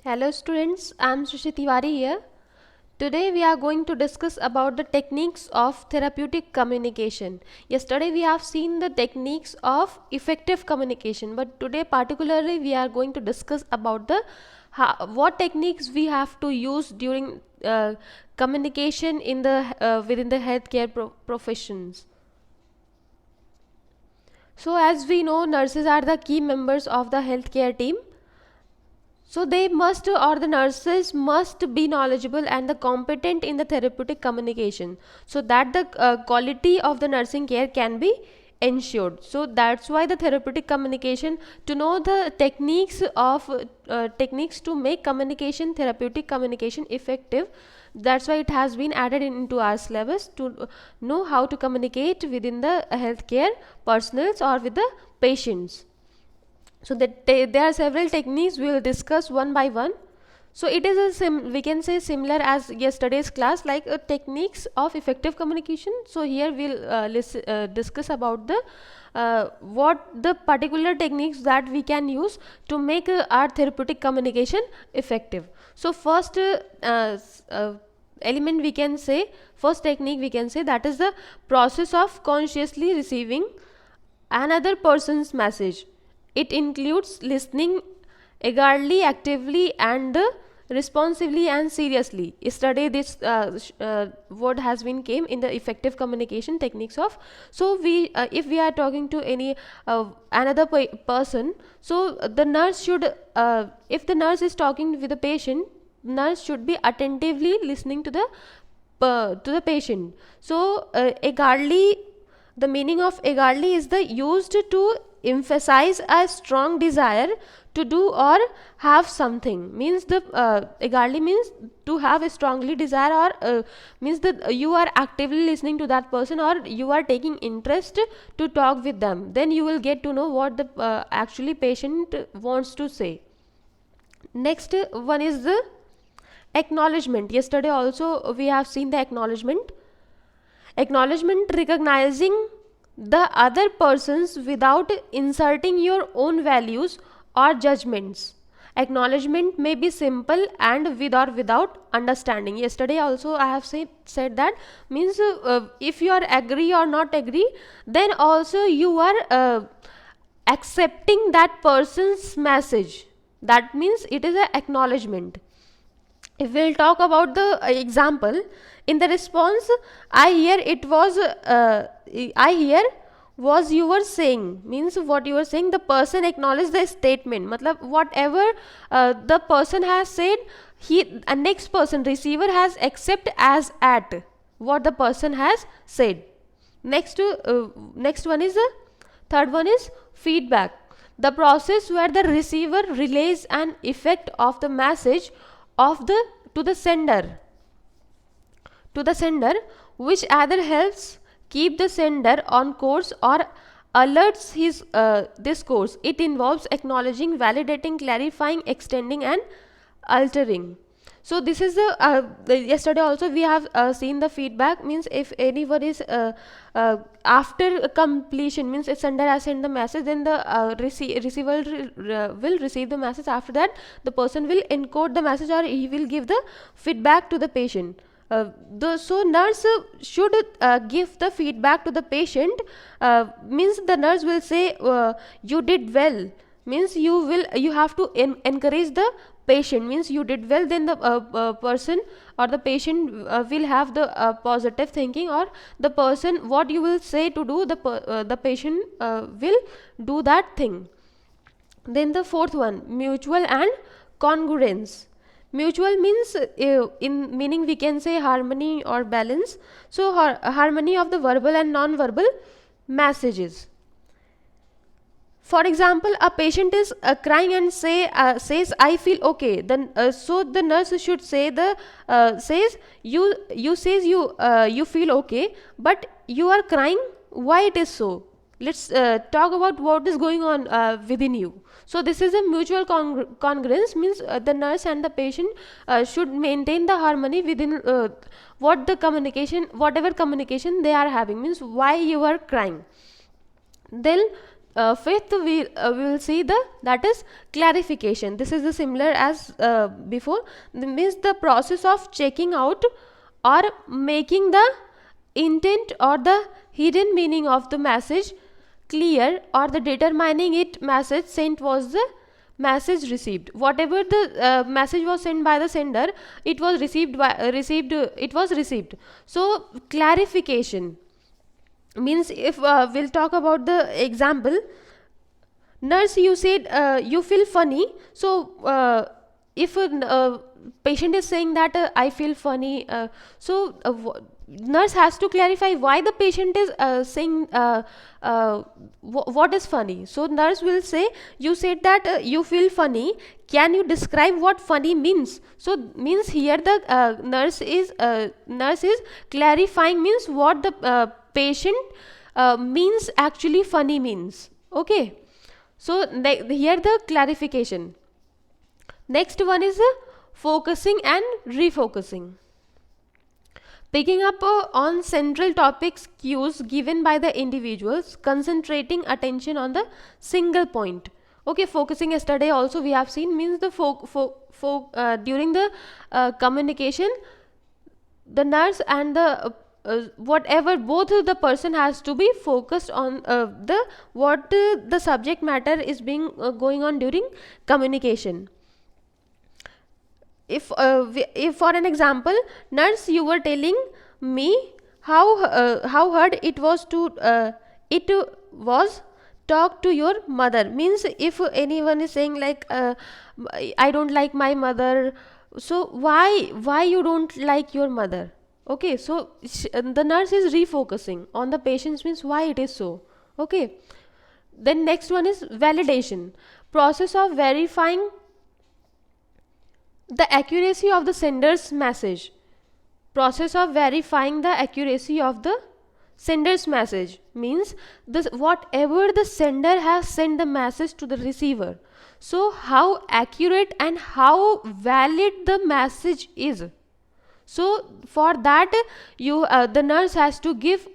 Hello students, I am Srishi Tiwari here. Today we are going to discuss about the techniques of therapeutic communication. Yesterday we have seen the techniques of effective communication, but today particularly we are going to discuss about the what techniques we have to use during communication in the within the healthcare professions. So as we know, nurses are the key members of the healthcare team. So they must, or the nurses must be knowledgeable and the competent in the therapeutic communication, so that the quality of the nursing care can be ensured. So that's why the therapeutic communication, to know the techniques to make communication, therapeutic communication effective, that's why it has been added into our syllabus, to know how to communicate within the healthcare personals or with the patients. So there are several techniques we will discuss one by one. So it is we can say similar as yesterday's class, like techniques of effective communication. So here we'll discuss about the what the particular techniques that we can use to make our therapeutic communication effective. So first element we can say, first technique we can say, that is the process of consciously receiving another person's message. It includes listening eagerly, actively, and responsively and seriously. Yesterday this word has been came in the effective communication techniques of. So we if we are talking to any another person, so the nurse should, if the nurse is talking with the patient, nurse should be attentively listening to the patient. So eagerly, the meaning of eagerly is the used to emphasize a strong desire to do or have something. Means the eagerly means to have a strongly desire, or means that you are actively listening to that person, or you are taking interest to talk with them. Then you will get to know what the actually patient wants to say. Next one is the acknowledgement. Yesterday also we have seen the acknowledgement. Acknowledgement, recognizing the other persons without inserting your own values or judgments. Acknowledgement may be simple and with or without understanding. Yesterday also I have said that, means if you are agree or not agree, then also you are accepting that person's message. That means it is an acknowledgement. If we'll talk about the example, in the response, I hear was you were saying, means what you were saying, the person acknowledged the statement. Matlab whatever the person has said, a next person, receiver, has accept as at what the person has said. Next one is the third one is feedback, the process where the receiver relays an effect of the message of the to the sender, which either helps keep the sender on course or alerts his discourse. It involves acknowledging, validating, clarifying, extending, and altering. So this is the yesterday also we have seen the feedback. Means if anyone is after completion, means if sender has sent the message, then the receiver will receive the message. After that, the person will encode the message, or he will give the feedback to the patient. So nurse should give the feedback to the patient. Means the nurse will say, you did well. Means you have to encourage the patient. Means you did well, then the person or the patient will have the positive thinking, or the person, what you will say to do, the patient will do that thing. Then the fourth one, mutual and congruence. Mutual means in meaning we can say harmony or balance. So harmony of the verbal and non-verbal messages. For example, a patient is crying and says, I feel okay. Then so the nurse should say says you feel okay, but you are crying. Why it is so? Let's talk about what is going on within you. So this is a mutual congruence. Means the nurse and the patient should maintain the harmony within whatever communication they are having. Means why you are crying. Then Fifth, we will see the that is clarification. This is the similar as before. Means the process of checking out or making the intent or the hidden meaning of the message clear, or the determining it message sent was the message received. Whatever the message was sent by the sender, it was received by it was received. So clarification means, if we'll talk about the example, nurse, you said you feel funny. So if a patient is saying that I feel funny, nurse has to clarify why the patient is saying what is funny. So nurse will say, you said that you feel funny, can you describe what funny means? So means here the nurse is clarifying, means what the patient means actually funny means. Okay, so here the clarification. Next one is focusing and refocusing. Picking up on central topics, cues given by the individuals, concentrating attention on the single point. Okay, focusing yesterday also we have seen, means the during the communication, the nurse and the whatever, both the person has to be focused on the what the subject matter is being going on during communication. If for an example, nurse, you were telling me how hard it was to it was talk to your mother. Means if anyone is saying like I don't like my mother, so why you don't like your mother? Okay, so the nurse is refocusing on the patients, means why it is so. Okay, then next one is validation, process of verifying the accuracy of the sender's message. Process of verifying the accuracy of the sender's message means this, whatever the sender has sent the message to the receiver, so how accurate and how valid the message is. So for that, you the nurse has to give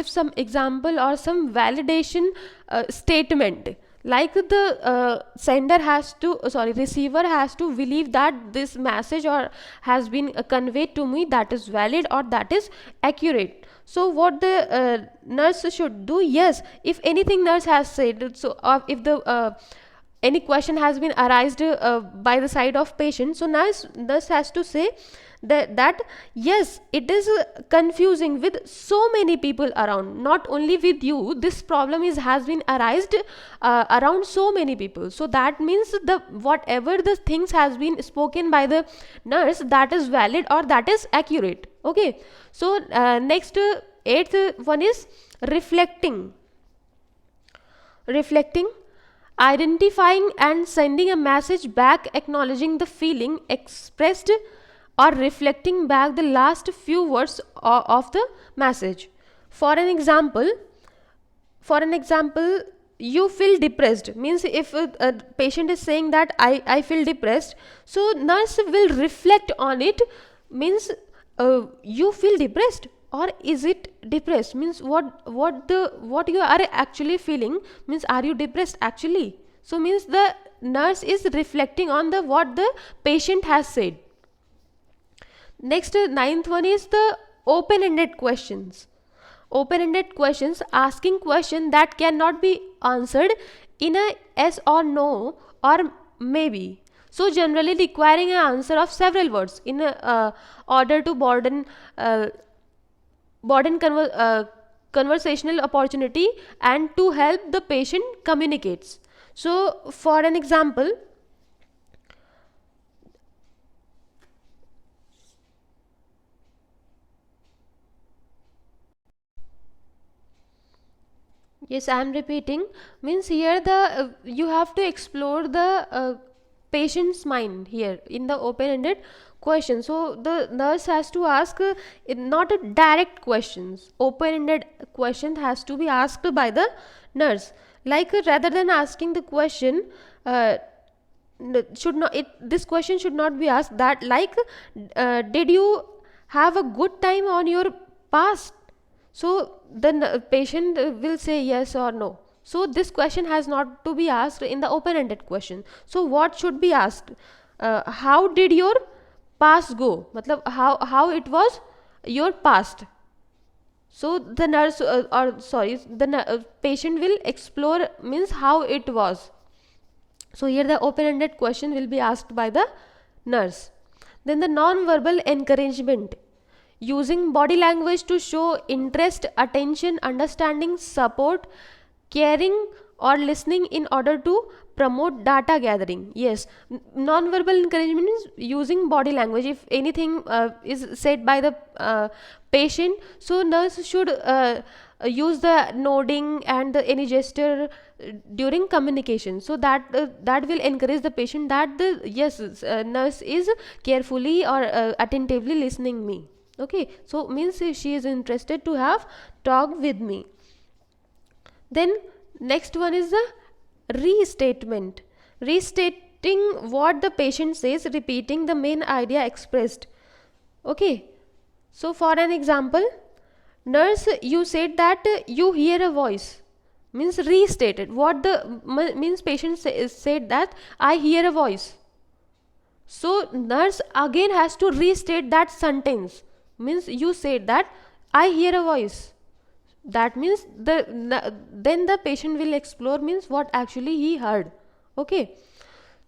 some example or some validation statement, like the sender has to receiver has to believe that this message or has been conveyed to me, that is valid or that is accurate. So what the nurse should do, yes, if anything nurse has said, so if the any question has been arised by the side of patient, so nurse has to say that yes, it is confusing with so many people around, not only with you, this problem has been arised around so many people. So that means the whatever the things has been spoken by the nurse, that is valid or that is accurate. Okay, so next eighth one is reflecting. Identifying and sending a message back, acknowledging the feeling expressed or reflecting back the last few words of the message. For an example, you feel depressed, means if a patient is saying that I feel depressed, so nurse will reflect on it, means you feel depressed or is it depressed, means what you are actually feeling, means are you depressed actually. So means the nurse is reflecting on the what the patient has said. Next, ninth one is the open-ended questions. Open-ended questions, asking question that cannot be answered in a yes or no or maybe, so generally requiring an answer of several words in order to broaden conversational opportunity and to help the patient communicates. So for an example, yes, I am repeating, means here the you have to explore the patient's mind here in the open-ended question. So the nurse has to ask not a direct questions, open-ended question has to be asked by the nurse, like rather than asking the question should not it this question should not be asked that like did you have a good time on your past. So the patient will say yes or no. So this question has not to be asked in the open ended question. So what should be asked? How did your past go, matlab how it was your past. So the nurse or sorry the patient will explore means how it was. So here the open ended question will be asked by the nurse. Then the non-verbal encouragement, using body language to show interest, attention, understanding, support, caring or listening in order to promote data gathering. Yes, non-verbal encouragement is using body language. If anything is said by the patient, so nurse should use the nodding and any gesture during communication, so that will encourage the patient that the yes nurse is carefully or attentively listening me. Okay, so means she is interested to have talk with me. Then next one is the restatement, restating what the patient says, repeating the main idea expressed. Okay, so for an example, nurse, you said that you hear a voice, means restated what the means patient said that I hear a voice. So nurse again has to restate that sentence, means you said that I hear a voice. That means then the patient will explore means what actually he heard. Okay,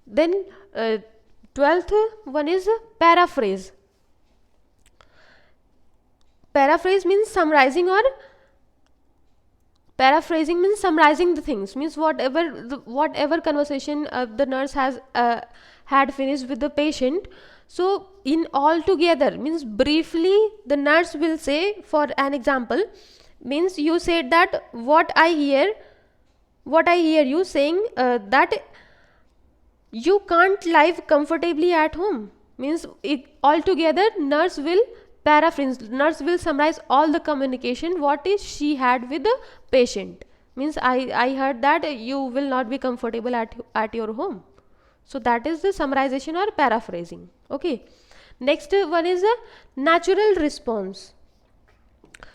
then 12th one is paraphrase. Paraphrase means summarizing or paraphrasing means summarizing the things, means whatever conversation the nurse has had finished with the patient. So in all together means briefly the nurse will say, for an example, means you said that what I hear you saying that you can't live comfortably at home, means it altogether nurse will paraphrase, nurse will summarize all the communication what is she had with the patient. Means I heard that you will not be comfortable at your home. So that is the summarization or paraphrasing. Okay, next one is a natural response,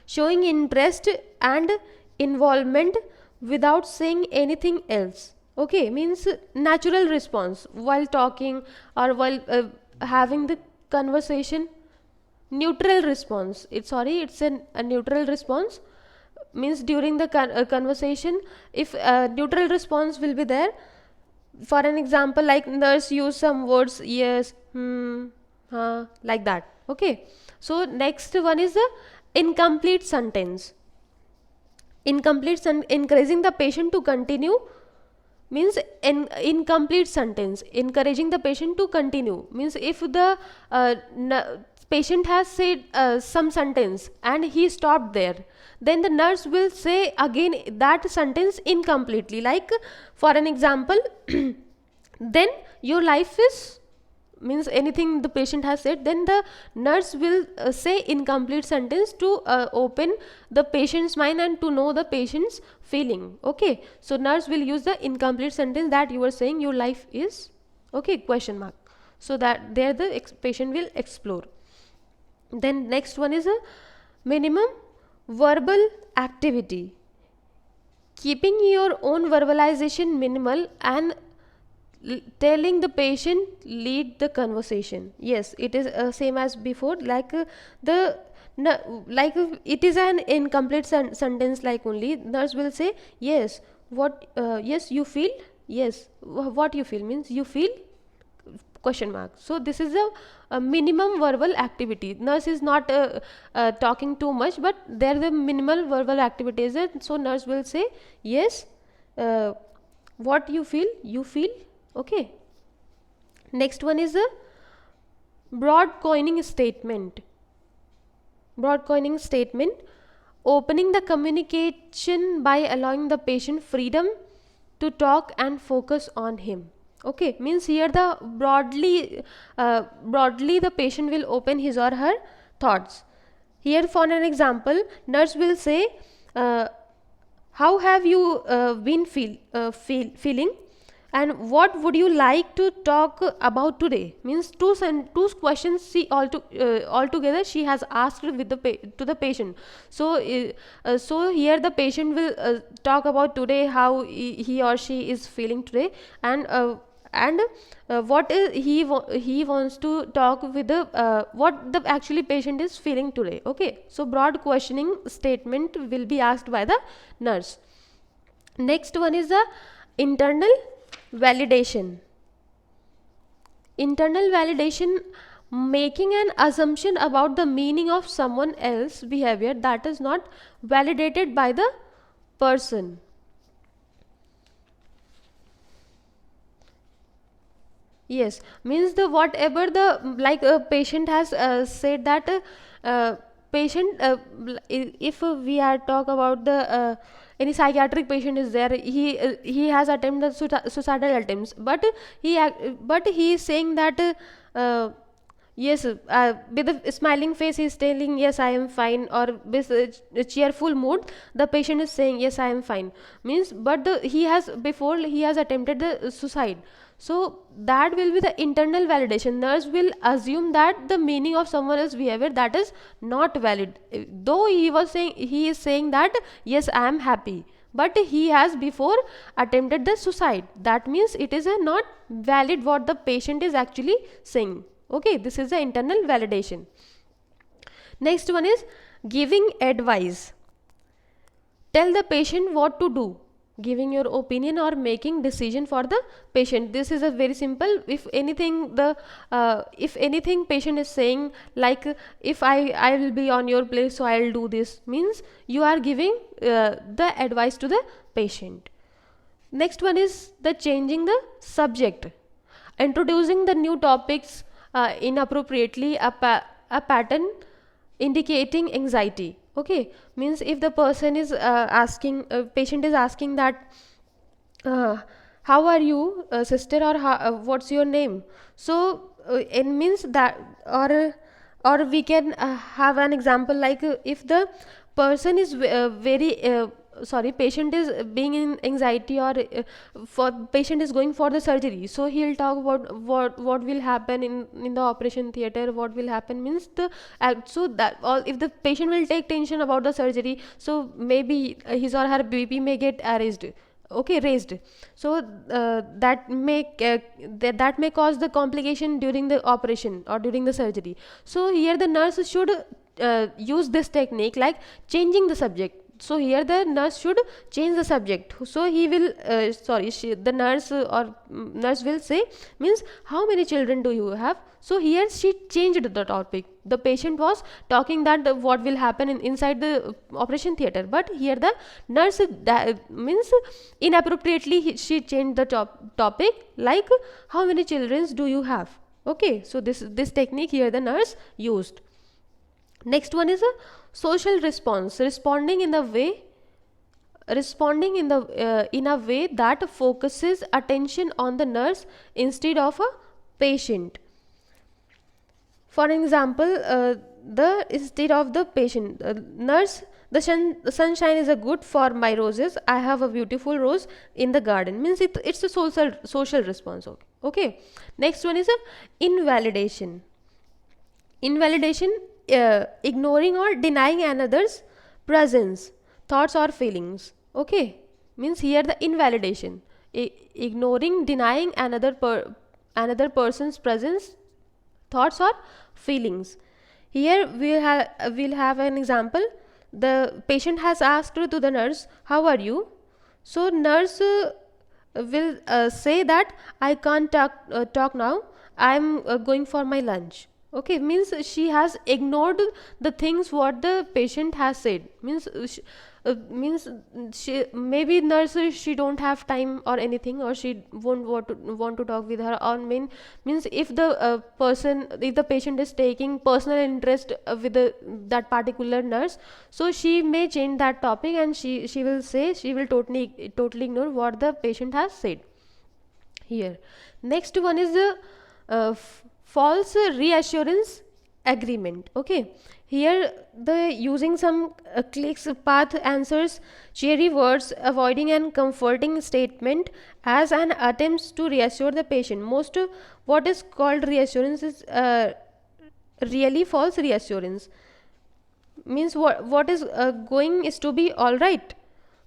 showing interest and involvement without saying anything else. Okay, means natural response while talking or while having the conversation. Neutral response, it's a neutral response, means during the conversation if neutral response will be there. For an example, like nurse use some words, yes, like that. Okay, so next one is the incomplete sentence. Encouraging the patient to continue, means incomplete sentence encouraging the patient to continue, means if the patient has said some sentence and he stopped there, then the nurse will say again that sentence incompletely, like for an example then your life is, means anything the patient has said, then the nurse will say incomplete sentence to open the patient's mind and to know the patient's feeling. Okay, so nurse will use the incomplete sentence that you were saying your life is, okay, question mark, so that there the patient will explore. Then next one is a minimum verbal activity, keeping your own verbalization minimal and telling the patient lead the conversation. Yes, it is same as before, like the like it is an incomplete sentence, like only nurse will say yes what yes you feel, yes what you feel, means you feel question mark. So this is a minimum verbal activity. Nurse is not talking too much, but there the minimal verbal activity is it. So nurse will say yes what you feel, you feel. Okay, next one is a broad coining statement. Broad coining statement, opening the communication by allowing the patient freedom to talk and focus on him. Okay, means here the broadly the patient will open his or her thoughts. Here for an example, nurse will say how have you been feeling, And what would you like to talk about today? Means two questions she altogether she has asked with to the patient. So so here the patient will talk about today, how he or she is feeling today, and what is he wants to talk with the what the actually patient is feeling today. Okay, so broad questioning statement will be asked by the nurse. Next one is the internal validation. Internal validation, making an assumption about the meaning of someone else's behavior that is not validated by the person. Yes, means the whatever the like a patient has said that patient if we are talk about the any psychiatric patient is there, he has attempted suicidal attempts, but but he is saying that yes, with a smiling face he is telling yes I am fine, or with a cheerful mood the patient is saying yes I am fine, means but he has before he has attempted the suicide. So that will be the internal validation. Nurse will assume that the meaning of someone else's behavior that is not valid, though he is saying that yes I am happy, but he has before attempted the suicide. That means it is a not valid what the patient is actually saying. Okay, this is the internal validation. Next one is giving advice. Tell the patient what to do, giving your opinion or making decision for the patient. This is a very simple. If anything the if anything patient is saying like if I will be on your place so I'll do this, means you are giving the advice to the patient. Next one is the changing the subject, introducing the new topics inappropriately, a pattern indicating anxiety. Okay, means if the person is asking patient is asking that how are you sister, or what's your name, so it means that, or we can have an example like if the person is very sorry, patient is being in anxiety, or for patient is going for the surgery, so he'll talk about what will happen in the operation theater, what will happen, means the so that all if the patient will take tension about the surgery, so maybe his or her BP may get raised. Okay, raised. So that may cause the complication during the operation or during the surgery. So here the nurse should use this technique like changing the subject. So here the nurse should change the subject. So he will the nurse or nurse will say, means how many children do you have. So here she changed the topic. The patient was talking that what will happen inside the operation theater, but here the nurse means inappropriately she changed the topic like how many children do you have. Okay, so this technique here the nurse used. Next one is a social response, responding in a way that focuses attention on the nurse instead of a patient. For example, the instead of the patient, nurse, the sunshine is a good for my roses. I have a beautiful rose in the garden. Means it's a social response. Okay. Okay. Next one is a invalidation. Invalidation, ignoring or denying another's presence, thoughts or feelings. Okay, means here the invalidation, ignoring, denying another person's presence, thoughts or feelings. Here we'll have an example. The patient has asked to the nurse, how are you? So nurse will say that I can't talk now, I'm going for my lunch. Okay, means she has ignored the things what the patient has said. Means she maybe nurse she don't have time or anything, or she won't want to talk with her, or means if the if the patient is taking personal interest with that particular nurse, so she may change that topic, and she will say, she will totally ignore what the patient has said here. Next one is the false reassurance agreement. Okay, here the using some clicks, path answers, cheery words, avoiding and comforting statement as an attempts to reassure the patient. Most what is called reassurance is really false reassurance. Means what is going is to be all right.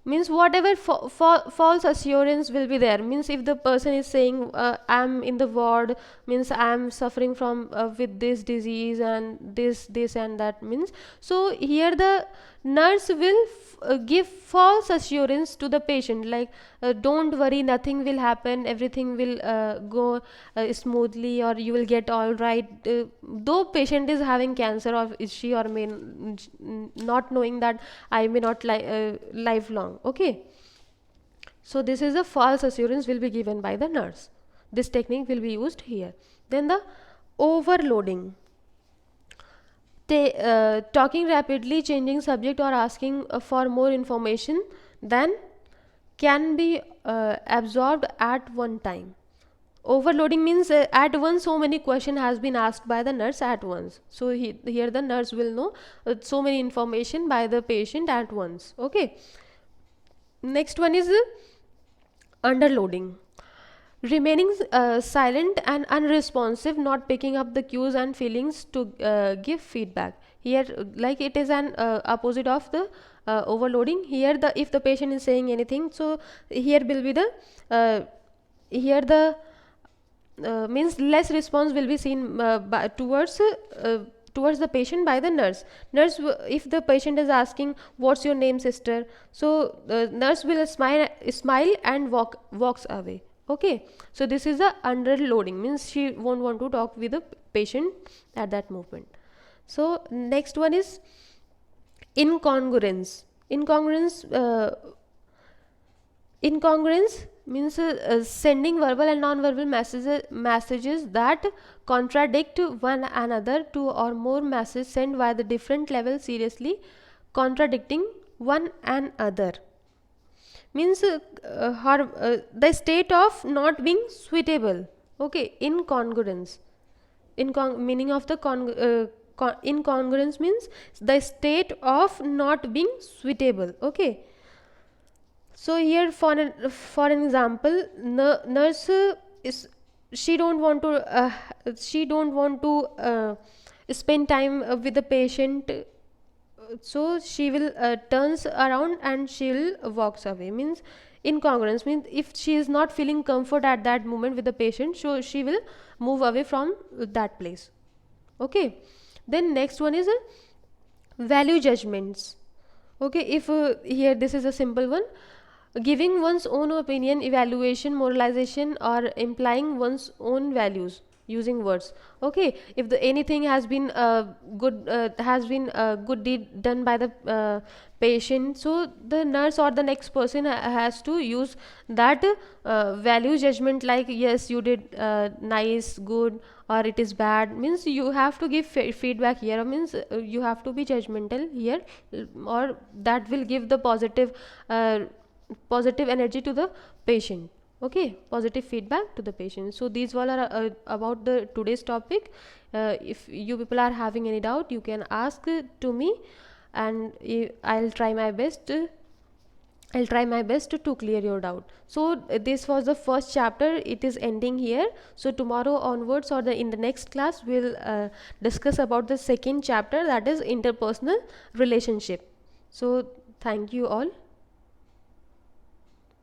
Means whatever false assurance will be there. Means if the person is saying I'm in the ward, means I'm suffering from with this disease and this and that, means so here the nurse will give false assurance to the patient, like don't worry, nothing will happen, everything will go smoothly, or you will get all right, though patient is having cancer, or is she or may not knowing that I may not lifelong. Okay, so this is a false assurance will be given by the nurse. This technique will be used here. Then the overloading, talking rapidly, changing subject, or asking for more information than can be absorbed at one time. Overloading means at once so many question has been asked by the nurse at once. So here the nurse will know so many information by the patient at once. Okay, next one is underloading, remaining silent and unresponsive, not picking up the cues and feelings to give feedback. Here like it is an opposite of the overloading. Here the if the patient is saying anything, so here will be the here the means less response will be seen towards the patient by the nurse. If the patient is asking what's your name, sister, so the nurse will smile and walks away. Okay, so this is the underloading, means she won't want to talk with the patient at that moment. So next one is incongruence. Incongruence means sending verbal and non-verbal messages that contradict one another. Two or more messages sent by the different levels seriously contradicting one another. Means the state of not being suitable. Okay, incongruence. Meaning of the incongruence means the state of not being suitable. Okay, so here for an example, nurse is she don't want to spend time with the patient, so she will turns around and she will walks away. Means incongruence means if she is not feeling comfort at that moment with the patient, so she will move away from that place. Okay, then next one is value judgments. Okay, if here this is a simple one, giving one's own opinion, evaluation, moralization, or implying one's own values using words. Okay, if the anything has been good deed done by the patient, so the nurse or the next person has to use that value judgment, like yes you did nice, good, or it is bad. Means you have to give feedback here. Means you have to be judgmental here, or that will give the positive energy to the patient. Okay, positive feedback to the patient. So these all are about the today's topic. If you people are having any doubt, you can ask to me, and I'll try my best to clear your doubt. So this was the first chapter, it is ending here. So tomorrow onwards, or in the next class, we'll discuss about the second chapter, that is interpersonal relationship. So thank you all.